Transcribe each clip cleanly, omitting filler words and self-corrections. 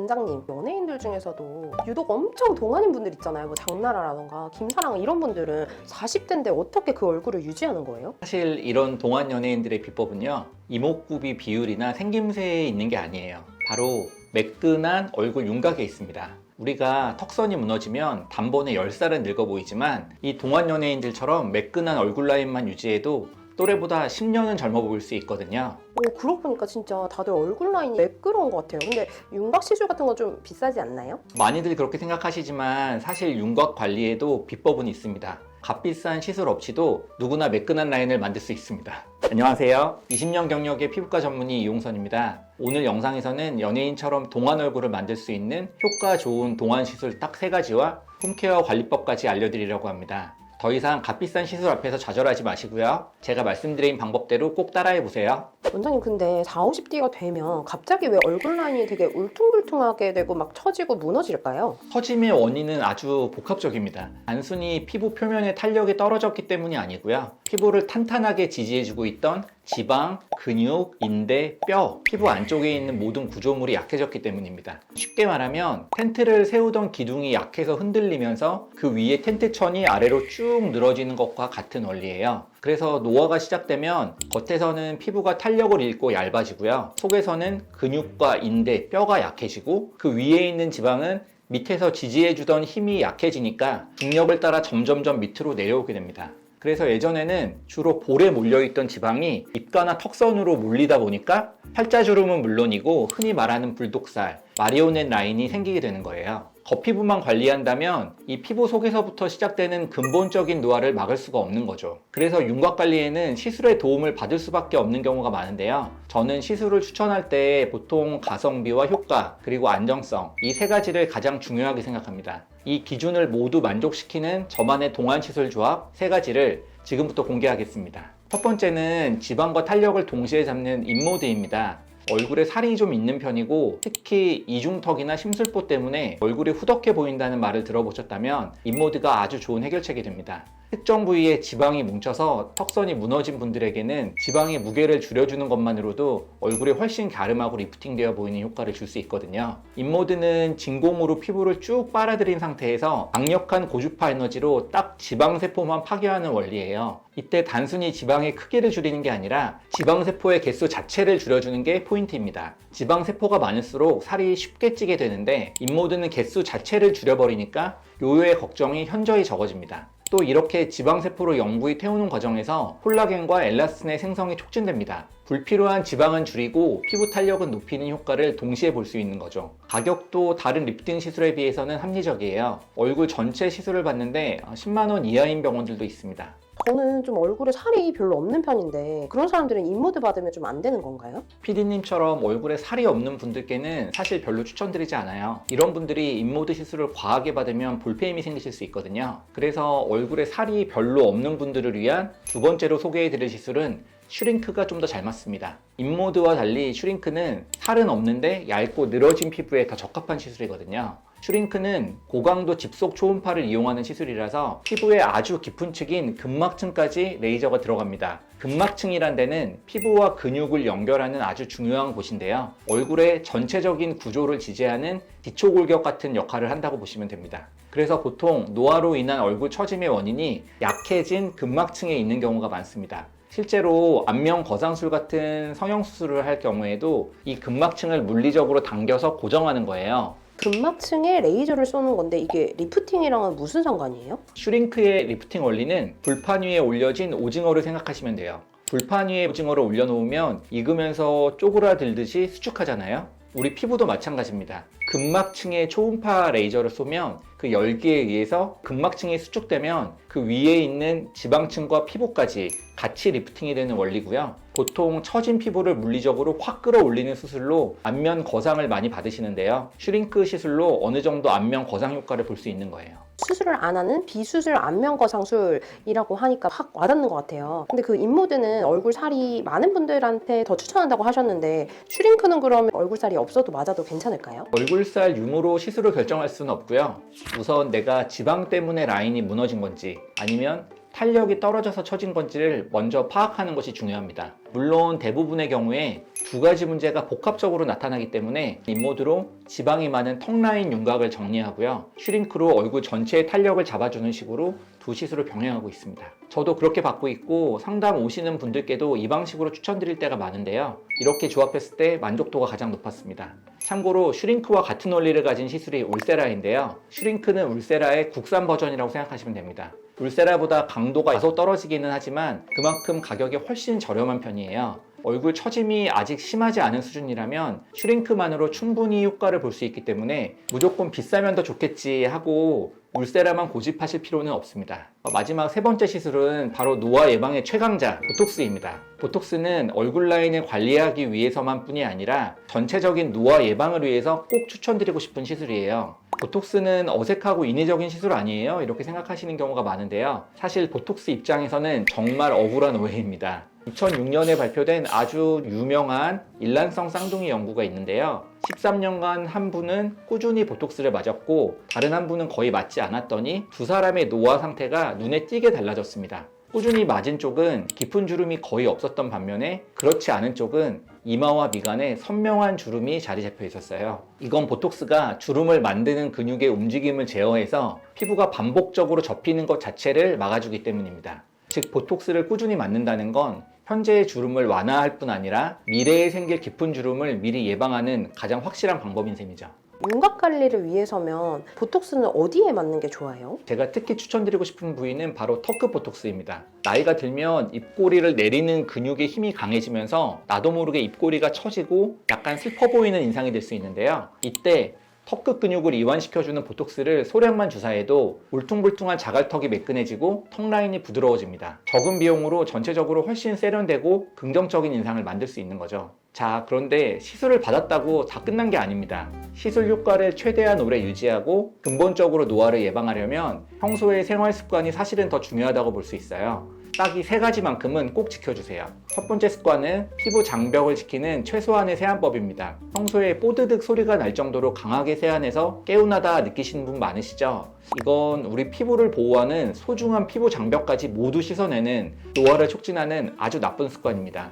원장님, 연예인들 중에서도 유독 엄청 동안인 분들 있잖아요. 뭐 장나라라던가 김사랑 이런 분들은 40대인데 어떻게 그 얼굴을 유지하는 거예요? 사실 이런 동안 연예인들의 비법은요, 이목구비 비율이나 생김새에 있는 게 아니에요. 바로 매끈한 얼굴 윤곽에 있습니다. 우리가 턱선이 무너지면 단번에 10살은 늙어 보이지만 이 동안 연예인들처럼 매끈한 얼굴 라인만 유지해도 또래보다 10년은 젊어 보일 수 있거든요. 그러고 보니까 진짜 다들 얼굴 라인이 매끄러운 것 같아요. 근데 윤곽 시술 같은 거 좀 비싸지 않나요? 많이들 그렇게 생각하시지만 사실 윤곽 관리에도 비법은 있습니다. 값비싼 시술 없이도 누구나 매끈한 라인을 만들 수 있습니다. 안녕하세요. 20년 경력의 피부과 전문의 이용선입니다. 오늘 영상에서는 연예인처럼 동안 얼굴을 만들 수 있는 효과 좋은 동안 시술 딱 3가지와 홈케어 관리법까지 알려드리려고 합니다. 더 이상 값비싼 시술 앞에서 좌절하지 마시고요. 제가 말씀드린 방법대로 꼭 따라해보세요. 원장님, 근데 40, 50대가 되면 갑자기 왜 얼굴 라인이 되게 울퉁불퉁하게 되고 막 처지고 무너질까요? 처짐의 원인은 아주 복합적입니다. 단순히 피부 표면의 탄력이 떨어졌기 때문이 아니고요. 피부를 탄탄하게 지지해주고 있던 지방, 근육, 인대, 뼈, 피부 안쪽에 있는 모든 구조물이 약해졌기 때문입니다. 쉽게 말하면 텐트를 세우던 기둥이 약해서 흔들리면서 그 위에 텐트천이 아래로 쭉 늘어지는 것과 같은 원리예요. 그래서 노화가 시작되면 겉에서는 피부가 탄력을 잃고 얇아지고요. 속에서는 근육과 인대, 뼈가 약해지고 그 위에 있는 지방은 밑에서 지지해주던 힘이 약해지니까 중력을 따라 점점점 밑으로 내려오게 됩니다. 그래서 예전에는 주로 볼에 몰려있던 지방이 입가나 턱선으로 몰리다 보니까 팔자주름은 물론이고 흔히 말하는 불독살, 마리오넷 라인이 생기게 되는 거예요. 겉피부만 관리한다면 이 피부 속에서부터 시작되는 근본적인 노화를 막을 수가 없는 거죠. 그래서 윤곽 관리에는 시술의 도움을 받을 수밖에 없는 경우가 많은데요. 저는 시술을 추천할 때 보통 가성비와 효과, 그리고 안정성, 이 3가지를 가장 중요하게 생각합니다. 이 기준을 모두 만족시키는 저만의 동안 시술 조합 3가지를 지금부터 공개하겠습니다. 첫 번째는 지방과 탄력을 동시에 잡는 인모드입니다. 얼굴에 살이 좀 있는 편이고 특히 이중턱이나 심술보 때문에 얼굴이 후덕해 보인다는 말을 들어보셨다면 인모드가 아주 좋은 해결책이 됩니다. 특정 부위에 지방이 뭉쳐서 턱선이 무너진 분들에게는 지방의 무게를 줄여주는 것만으로도 얼굴이 훨씬 갸름하고 리프팅되어 보이는 효과를 줄 수 있거든요. 인모드는 진공으로 피부를 쭉 빨아들인 상태에서 강력한 고주파 에너지로 딱 지방세포만 파괴하는 원리예요. 이때 단순히 지방의 크기를 줄이는 게 아니라 지방세포의 개수 자체를 줄여주는 게 포인트입니다. 지방세포가 많을수록 살이 쉽게 찌게 되는데 인모드는 개수 자체를 줄여버리니까 요요의 걱정이 현저히 적어집니다. 또 이렇게 지방세포를 영구히 태우는 과정에서 콜라겐과 엘라스틴의 생성이 촉진됩니다. 불필요한 지방은 줄이고 피부 탄력은 높이는 효과를 동시에 볼 수 있는 거죠. 가격도 다른 리프팅 시술에 비해서는 합리적이에요. 얼굴 전체 시술을 받는데 10만 원 이하인 병원들도 있습니다. 저는 좀 얼굴에 살이 별로 없는 편인데 그런 사람들은 인모드 받으면 좀 안 되는 건가요? PD님처럼 얼굴에 살이 없는 분들께는 사실 별로 추천드리지 않아요. 이런 분들이 인모드 시술을 과하게 받으면 볼페임이 생기실 수 있거든요. 그래서 얼굴에 살이 별로 없는 분들을 위한 두 번째로 소개해드릴 시술은 슈링크가 좀 더 잘 맞습니다. 인모드와 달리 슈링크는 살은 없는데 얇고 늘어진 피부에 더 적합한 시술이거든요. 슈링크는 고강도 집속 초음파를 이용하는 시술이라서 피부의 아주 깊은 층인 근막층까지 레이저가 들어갑니다. 근막층이란 데는 피부와 근육을 연결하는 아주 중요한 곳인데요. 얼굴의 전체적인 구조를 지지하는 기초골격 같은 역할을 한다고 보시면 됩니다. 그래서 보통 노화로 인한 얼굴 처짐의 원인이 약해진 근막층에 있는 경우가 많습니다. 실제로 안면 거상술 같은 성형수술을 할 경우에도 이 근막층을 물리적으로 당겨서 고정하는 거예요. 근막층에 레이저를 쏘는 건데 이게 리프팅이랑은 무슨 상관이에요? 슈링크의 리프팅 원리는 불판 위에 올려진 오징어를 생각하시면 돼요. 불판 위에 오징어를 올려놓으면 익으면서 쪼그라들듯이 수축하잖아요. 우리 피부도 마찬가지입니다. 근막층에 초음파 레이저를 쏘면 그 열기에 의해서 근막층이 수축되면 그 위에 있는 지방층과 피부까지 같이 리프팅이 되는 원리고요. 보통 처진 피부를 물리적으로 확 끌어올리는 수술로 안면 거상을 많이 받으시는데요. 슈링크 시술로 어느 정도 안면 거상 효과를 볼 수 있는 거예요. 수술을 안 하는 비수술 안면 거상술이라고 하니까 확 와닿는 것 같아요. 근데 그 인모드는 얼굴 살이 많은 분들한테 더 추천한다고 하셨는데 슈링크는 그러면 얼굴 살이 없어도 맞아도 괜찮을까요? 얼굴살 유무로 시술을 결정할 수는 없고요. 우선 내가 지방 때문에 라인이 무너진 건지 아니면 탄력이 떨어져서 처진 건지를 먼저 파악하는 것이 중요합니다. 물론 대부분의 경우에 두 가지 문제가 복합적으로 나타나기 때문에 인모드로 지방이 많은 턱라인 윤곽을 정리하고요. 슈링크로 얼굴 전체의 탄력을 잡아주는 식으로 두 시술을 병행하고 있습니다. 저도 그렇게 받고 있고 상담 오시는 분들께도 이 방식으로 추천드릴 때가 많은데요. 이렇게 조합했을 때 만족도가 가장 높았습니다. 참고로 슈링크와 같은 원리를 가진 시술이 울세라인데요. 슈링크는 울세라의 국산 버전이라고 생각하시면 됩니다. 울세라보다 강도가 다소 떨어지기는 하지만 그만큼 가격이 훨씬 저렴한 편이에요. 얼굴 처짐이 아직 심하지 않은 수준이라면 슈링크만으로 충분히 효과를 볼 수 있기 때문에 무조건 비싸면 더 좋겠지 하고 울세라만 고집하실 필요는 없습니다. 마지막 세 번째 시술은 바로 노화 예방의 최강자 보톡스입니다. 보톡스는 얼굴 라인을 관리하기 위해서만 뿐이 아니라 전체적인 노화 예방을 위해서 꼭 추천드리고 싶은 시술이에요. 보톡스는 어색하고 인위적인 시술 아니에요? 이렇게 생각하시는 경우가 많은데요. 사실 보톡스 입장에서는 정말 억울한 오해입니다. 2006년에 발표된 아주 유명한 일란성 쌍둥이 연구가 있는데요. 13년간 한 분은 꾸준히 보톡스를 맞았고 다른 한 분은 거의 맞지 않았더니 두 사람의 노화 상태가 눈에 띄게 달라졌습니다. 꾸준히 맞은 쪽은 깊은 주름이 거의 없었던 반면에 그렇지 않은 쪽은 이마와 미간에 선명한 주름이 자리 잡혀 있었어요. 이건 보톡스가 주름을 만드는 근육의 움직임을 제어해서 피부가 반복적으로 접히는 것 자체를 막아주기 때문입니다. 즉 보톡스를 꾸준히 맞는다는 건 현재의 주름을 완화할 뿐 아니라 미래에 생길 깊은 주름을 미리 예방하는 가장 확실한 방법인 셈이죠. 윤곽 관리를 위해서면 보톡스는 어디에 맞는 게 좋아요? 제가 특히 추천드리고 싶은 부위는 바로 턱끝 보톡스입니다. 나이가 들면 입꼬리를 내리는 근육의 힘이 강해지면서 나도 모르게 입꼬리가 처지고 약간 슬퍼 보이는 인상이 될 수 있는데요. 이때 턱끝 근육을 이완시켜주는 보톡스를 소량만 주사해도 울퉁불퉁한 자갈턱이 매끈해지고 턱 라인이 부드러워집니다. 적은 비용으로 전체적으로 훨씬 세련되고 긍정적인 인상을 만들 수 있는 거죠. 자, 그런데 시술을 받았다고 다 끝난 게 아닙니다. 시술 효과를 최대한 오래 유지하고 근본적으로 노화를 예방하려면 평소의 생활 습관이 사실은 더 중요하다고 볼 수 있어요. 딱 이 세 가지만큼은 꼭 지켜주세요. 첫 번째 습관은 피부 장벽을 지키는 최소한의 세안법입니다. 평소에 뽀드득 소리가 날 정도로 강하게 세안해서 개운하다 느끼시는 분 많으시죠? 이건 우리 피부를 보호하는 소중한 피부 장벽까지 모두 씻어내는 노화를 촉진하는 아주 나쁜 습관입니다.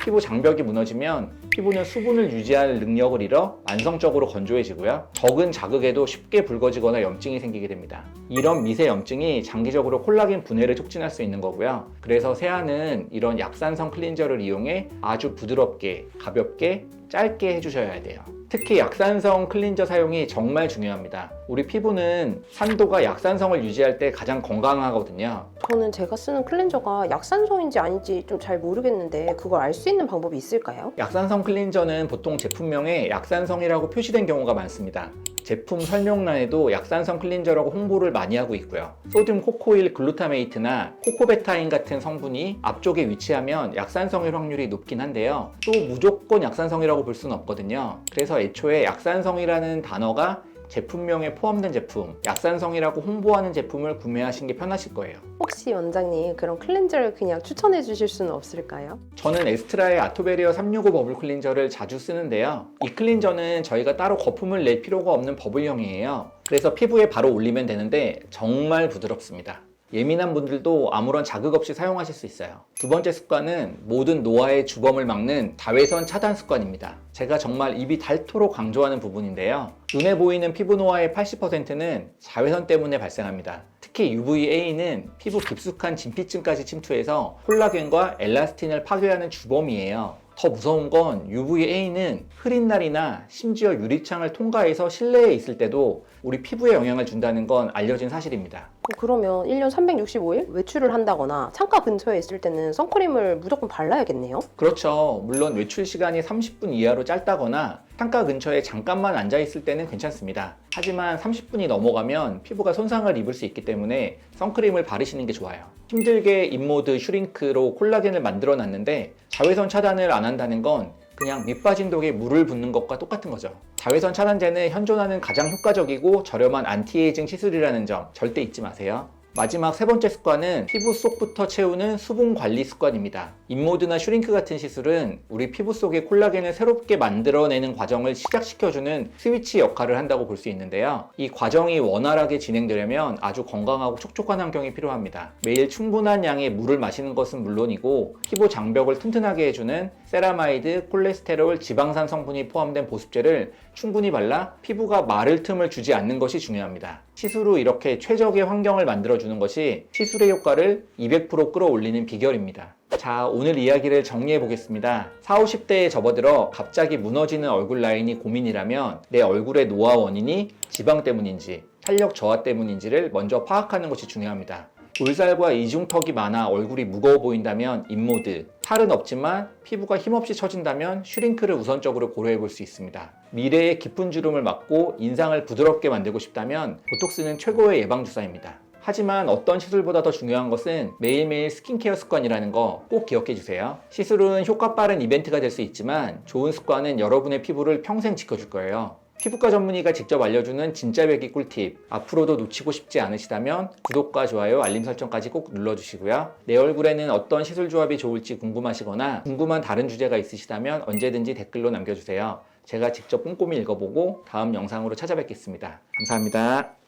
피부 장벽이 무너지면 피부는 수분을 유지할 능력을 잃어 만성적으로 건조해지고요. 적은 자극에도 쉽게 붉어지거나 염증이 생기게 됩니다. 이런 미세 염증이 장기적으로 콜라겐 분해를 촉진할 수 있는 거고요. 그래서 세안은 이런 약산성 클렌저를 이용해 아주 부드럽게, 가볍게, 짧게 해주셔야 돼요. 특히 약산성 클렌저 사용이 정말 중요합니다. 우리 피부는 산도가 약산성을 유지할 때 가장 건강하거든요. 저는 제가 쓰는 클렌저가 약산성인지 아닌지 좀 잘 모르겠는데 그걸 알 수 있는 방법이 있을까요? 약산성 클렌저는 보통 제품명에 약산성이라고 표시된 경우가 많습니다. 제품 설명란에도 약산성 클렌저라고 홍보를 많이 하고 있고요. 소듐 코코일 글루타메이트나 코코베타인 같은 성분이 앞쪽에 위치하면 약산성일 확률이 높긴 한데요. 또 무조건 약산성이라고 볼 수는 없거든요. 그래서 애초에 약산성이라는 단어가 제품명에 포함된 제품, 약산성이라고 홍보하는 제품을 구매하시는 게 편하실 거예요. 혹시 원장님 그런 클렌저를 그냥 추천해 주실 수는 없을까요? 저는 에스트라의 아토베리어 365 버블 클렌저를 자주 쓰는데요. 이 클렌저는 저희가 따로 거품을 낼 필요가 없는 버블형이에요. 그래서 피부에 바로 올리면 되는데 정말 부드럽습니다. 예민한 분들도 아무런 자극 없이 사용하실 수 있어요. 두 번째 습관은 모든 노화의 주범을 막는 자외선 차단 습관입니다. 제가 정말 입이 닳도록 강조하는 부분인데요. 눈에 보이는 피부 노화의 80%는 자외선 때문에 발생합니다. 특히 UVA는 피부 깊숙한 진피층까지 침투해서 콜라겐과 엘라스틴을 파괴하는 주범이에요. 더 무서운 건 UVA는 흐린 날이나 심지어 유리창을 통과해서 실내에 있을 때도 우리 피부에 영향을 준다는 건 알려진 사실입니다. 그러면 1년 365일 외출을 한다거나 창가 근처에 있을 때는 선크림을 무조건 발라야겠네요? 그렇죠. 물론 외출 시간이 30분 이하로 짧다거나 창가 근처에 잠깐만 앉아 있을 때는 괜찮습니다. 하지만 30분이 넘어가면 피부가 손상을 입을 수 있기 때문에 선크림을 바르시는 게 좋아요. 힘들게 인모드 슈링크로 콜라겐을 만들어 놨는데 자외선 차단을 안 한다는 건 그냥 밑 빠진 독에 물을 붓는 것과 똑같은 거죠. 자외선 차단제는 현존하는 가장 효과적이고 저렴한 안티에이징 시술이라는 점 절대 잊지 마세요. 마지막 세 번째 습관은 피부 속부터 채우는 수분 관리 습관입니다. 인모드나 슈링크 같은 시술은 우리 피부 속에 콜라겐을 새롭게 만들어내는 과정을 시작시켜주는 스위치 역할을 한다고 볼 수 있는데요. 이 과정이 원활하게 진행되려면 아주 건강하고 촉촉한 환경이 필요합니다. 매일 충분한 양의 물을 마시는 것은 물론이고 피부 장벽을 튼튼하게 해주는 세라마이드, 콜레스테롤, 지방산 성분이 포함된 보습제를 충분히 발라 피부가 마를 틈을 주지 않는 것이 중요합니다. 시술 후 이렇게 최적의 환경을 만들어주는 것이 시술의 효과를 200% 끌어올리는 비결입니다. 자, 오늘 이야기를 정리해 보겠습니다. 40, 50대에 접어들어 갑자기 무너지는 얼굴 라인이 고민이라면 내 얼굴의 노화 원인이 지방 때문인지 탄력 저하 때문인지를 먼저 파악하는 것이 중요합니다. 볼살과 이중턱이 많아 얼굴이 무거워 보인다면 인모드, 살은 없지만 피부가 힘없이 처진다면 슈링크를 우선적으로 고려해 볼 수 있습니다. 미래의 깊은 주름을 막고 인상을 부드럽게 만들고 싶다면 보톡스는 최고의 예방주사입니다. 하지만 어떤 시술보다 더 중요한 것은 매일매일 스킨케어 습관이라는 거 꼭 기억해 주세요. 시술은 효과 빠른 이벤트가 될 수 있지만 좋은 습관은 여러분의 피부를 평생 지켜줄 거예요. 피부과 전문의가 직접 알려주는 진짜 배기 꿀팁, 앞으로도 놓치고 싶지 않으시다면 구독과 좋아요, 알림 설정까지 꼭 눌러주시고요. 내 얼굴에는 어떤 시술 조합이 좋을지 궁금하시거나 궁금한 다른 주제가 있으시다면 언제든지 댓글로 남겨주세요. 제가 직접 꼼꼼히 읽어보고 다음 영상으로 찾아뵙겠습니다. 감사합니다.